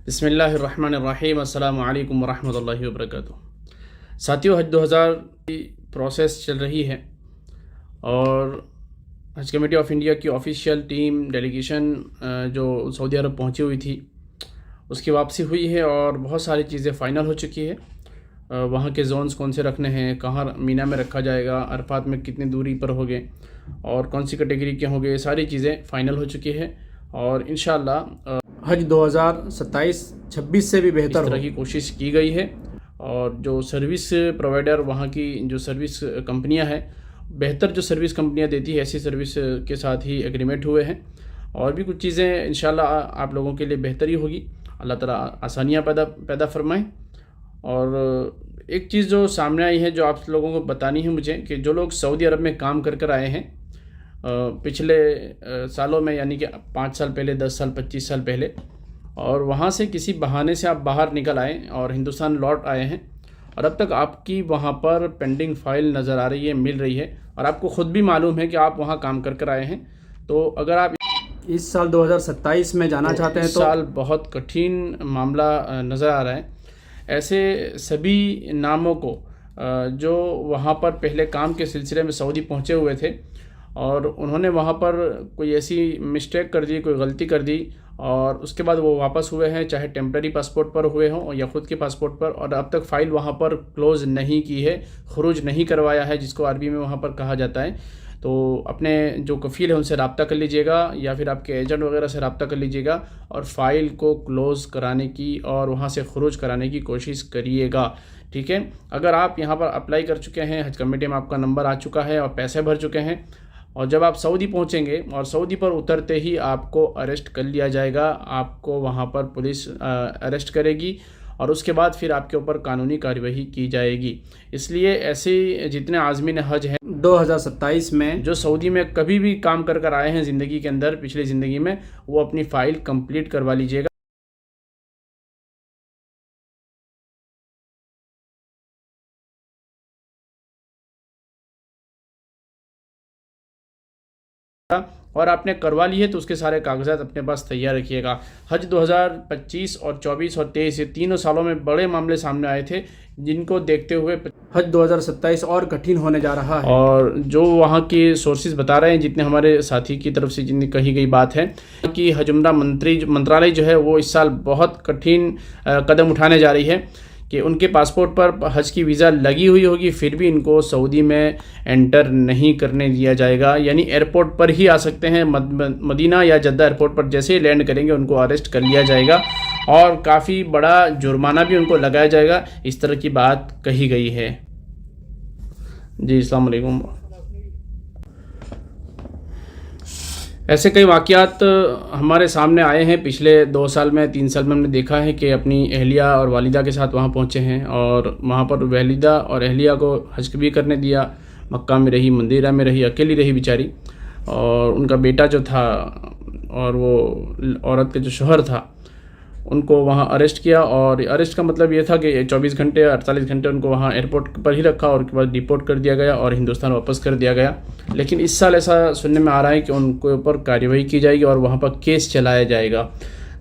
बिस्मिल्लाहिर्रहमानिर्रहीम अस्सलामु अलैकुम वरहमतुल्लाहि वबरकातुहू। साथियों, हज 2000 की प्रोसेस चल रही है और हज कमेटी ऑफ इंडिया की ऑफिशियल टीम डेलीगेशन जो सऊदी अरब पहुंची हुई थी उसकी वापसी हुई है और बहुत सारी चीज़ें फ़ाइनल हो चुकी है। वहाँ के जोन्स कौन से रखने हैं, कहाँ मीना में रखा जाएगा, अरफात में कितनी दूरी पर होंगे और कौन सी कैटेगरी के होंगे, सारी चीज़ें फ़ाइनल हो चुकी है और इंशाअल्लाह हज 2027-26 से भी बेहतर तरह की कोशिश की गई है। और जो सर्विस प्रोवाइडर वहाँ की जो सर्विस कंपनियां हैं, बेहतर जो सर्विस कंपनियां देती है ऐसी सर्विस के साथ ही एग्रीमेंट हुए हैं और भी कुछ चीज़ें इंशाल्लाह आप लोगों के लिए बेहतरी होगी। अल्लाह ताला आसानियाँ पैदा फरमाएँ। और एक चीज़ जो सामने आई है जो आप लोगों को बतानी है मुझे, कि जो लोग सऊदी अरब में काम कर आए हैं पिछले सालों में, यानी कि 5 साल पहले, 10 साल, 25 साल पहले, और वहाँ से किसी बहाने से आप बाहर निकल आए और हिंदुस्तान लौट आए हैं और अब तक आपकी वहाँ पर पेंडिंग फ़ाइल नज़र आ रही है, मिल रही है और आपको ख़ुद भी मालूम है कि आप वहाँ काम कर आए हैं, तो अगर आप इस साल 2027 में जाना चाहते हैं तो साल बहुत कठिन मामला नज़र आ रहा है। ऐसे सभी नामों को जो वहाँ पर पहले काम के सिलसिले में सऊदी पहुँचे हुए थे और उन्होंने वहाँ पर कोई ऐसी मिस्टेक कर दी, कोई गलती कर दी और उसके बाद वो वापस हुए हैं, चाहे टेम्प्रेरी पासपोर्ट पर हुए हों या ख़ुद के पासपोर्ट पर, और अब तक फ़ाइल वहाँ पर क्लोज़ नहीं की है, ख़ुरूज नहीं करवाया है, जिसको अरबी में वहाँ पर कहा जाता है। तो अपने जो कफ़ील है उनसे रब्ता कर लीजिएगा या फिर आपके एजेंट वगैरह से रब्ता कर लीजिएगा और फ़ाइल को क्लोज़ कराने की और वहाँ से ख़ुरूज कराने की कोशिश करिएगा, ठीक है। अगर आप यहाँ पर अप्लाई कर चुके हैं, हज कमेटी में आपका नंबर आ चुका है और पैसे भर चुके हैं, और जब आप सऊदी पहुँचेंगे और सऊदी पर उतरते ही आपको अरेस्ट कर लिया जाएगा, आपको वहाँ पर पुलिस अरेस्ट करेगी और उसके बाद फिर आपके ऊपर कानूनी कार्यवाही की जाएगी। इसलिए ऐसे जितने आज़मीन हज हैं 2027 में जो सऊदी में कभी भी काम कर आए हैं ज़िंदगी के अंदर, पिछली ज़िंदगी में, वो अपनी फ़ाइल कंप्लीट करवा लीजिएगा। और आपने करवा ली है तो उसके सारे कागजात अपने पास तैयार रखिएगा। हज 2025 और 24 और 23 ये तीनों सालों में बड़े मामले सामने आए थे, जिनको देखते हुए हज 2027 और कठिन होने जा रहा है। और जो वहाँ के सोर्सेज बता रहे हैं, जितने हमारे साथी की तरफ से जितनी कही गई बात है कि हज उम्रा मंत्रालय जो है वो इस साल बहुत कठिन कदम उठाने जा रही है कि उनके पासपोर्ट पर हज की वीज़ा लगी हुई होगी, फिर भी इनको सऊदी में एंटर नहीं करने दिया जाएगा। यानी एयरपोर्ट पर ही आ सकते हैं, मदीना या जद्दा एयरपोर्ट पर जैसे ही लैंड करेंगे उनको अरेस्ट कर लिया जाएगा और काफ़ी बड़ा जुर्माना भी उनको लगाया जाएगा। इस तरह की बात कही गई है। जी, अस्सलाम वालेकुम। ऐसे कई वाक़यात हमारे सामने आए हैं पिछले 2 साल में, 3 साल में हमने देखा है कि अपनी अहलिया और वालिदा के साथ वहाँ पहुँचे हैं और वहाँ पर वालिदा और अहलिया को हज भी करने दिया, मक्का में रही, मंदिरा में रही, अकेली रही बेचारी, और उनका बेटा जो था और वो औरत के जो शौहर था उनको वहाँ अरेस्ट किया। और अरेस्ट का मतलब ये था कि 24 घंटे 48 घंटे उनको वहाँ एयरपोर्ट पर ही रखा और उसके बाद डिपोर्ट कर दिया गया और हिंदुस्तान वापस कर दिया गया। लेकिन इस साल ऐसा सुनने में आ रहा है कि उनके ऊपर कार्रवाई की जाएगी और वहाँ पर केस चलाया जाएगा।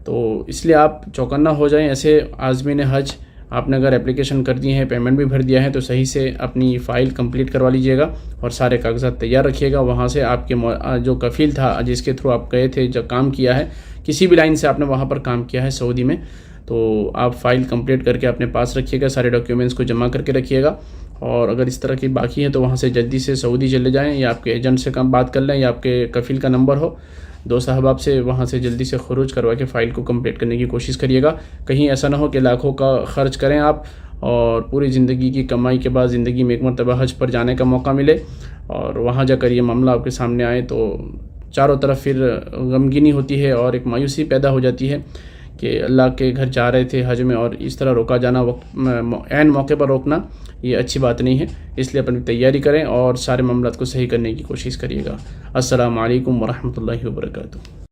तो इसलिए आप चौकन्ना हो जाएं। ऐसे आज़मीन हज, आपने अगर एप्लीकेशन कर दिए हैं, पेमेंट भी भर दिया है, तो सही से अपनी फ़ाइल कंप्लीट करवा लीजिएगा और सारे कागजात तैयार रखिएगा। वहाँ से आपके जो कफ़ील था जिसके थ्रू आप गए थे, जो काम किया है, किसी भी लाइन से आपने वहाँ पर काम किया है सऊदी में, तो आप फ़ाइल कंप्लीट करके अपने पास रखिएगा, सारे डॉक्यूमेंट्स को जमा करके रखिएगा। और अगर इस तरह की बाकी है तो वहाँ से जल्दी से सऊदी चले जाएँ या आपके एजेंट से बात कर लें या आपके कफ़ील का नंबर हो, दोस्त अहबाब से वहाँ से जल्दी से ख़ुरूज करवा के फ़ाइल को कंप्लीट करने की कोशिश करिएगा। कहीं ऐसा ना हो कि लाखों का ख़र्च करें आप और पूरी ज़िंदगी की कमाई के बाद ज़िंदगी में एक मरतबा हज पर जाने का मौका मिले और वहाँ जाकर ये मामला आपके सामने आए तो चारों तरफ फिर गमगीनी होती है और एक मायूसी पैदा हो जाती है कि अल्लाह के घर जा रहे थे हज में और इस तरह रोका जाना, ऐन मौके पर रोकना, ये अच्छी बात नहीं है। इसलिए अपनी तैयारी करें और सारे मामलात को सही करने की कोशिश करिएगा। अस्सलामु अलैकुम वरहमतुल्लाहि वबरकातुहू।